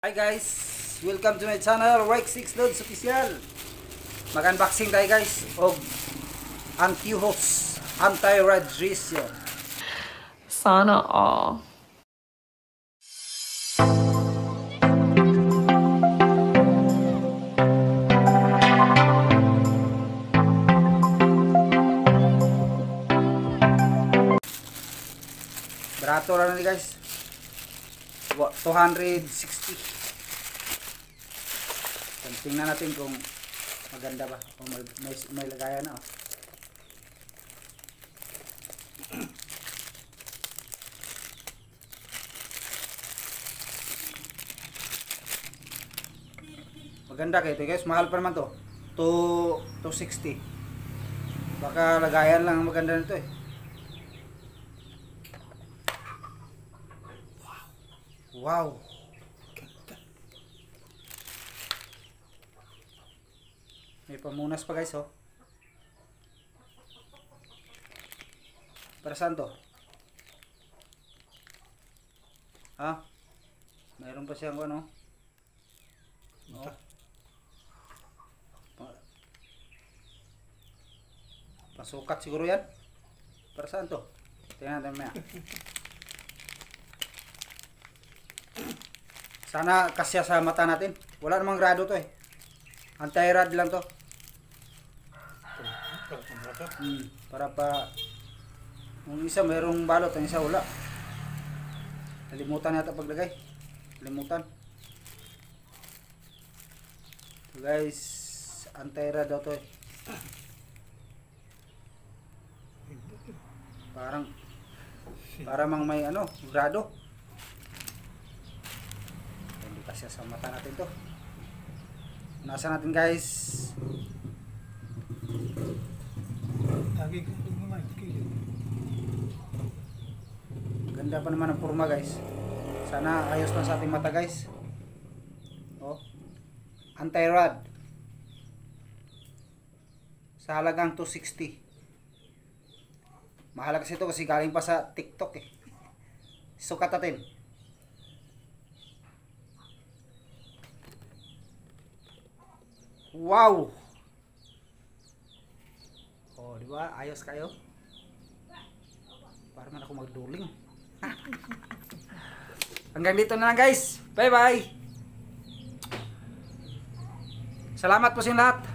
Hi guys, welcome to my channel Rex 6 Loads Official. Mag-unboxing tayo guys og Anti-Hose Anti-Radiation. Sana all. Barato lang ni guys. 260. Tingnan natin kung maganda ba o may lagayan na. Maganda kayo ito guys, mahal pa naman to. 260. Baka lagayan lang ang maganda nito eh. Wow. May pamunas pa guys oh. Para saan to? Ha? Mayroon pa siyang ano? Oh. Pasukat siguro yan. Para saan to? Tingnan natin maya. Sana kasya sa mata natin. Wala namang grado to eh. Anti-rad lang to. Para pa yung isa mayroong balot, ang isa wala. Nalimutan yata paglagay. Nalimutan. So guys, anti-rad daw to eh. Parang may ano, grado. Kasi sa mata natin to. Nasa natin guys. Ganda pa naman ang forma guys. Sana ayos lang sa ating mata guys. Oh. Anti-rad. Sa halagang 260. Mahal kasi ito kasi galing pa sa TikTok eh. Sukat natin. Wow! Oh, di ba? Ayos kayo. Para man ako magduling. Hanggang dito na lang guys. Bye-bye. Salamat po sa lahat.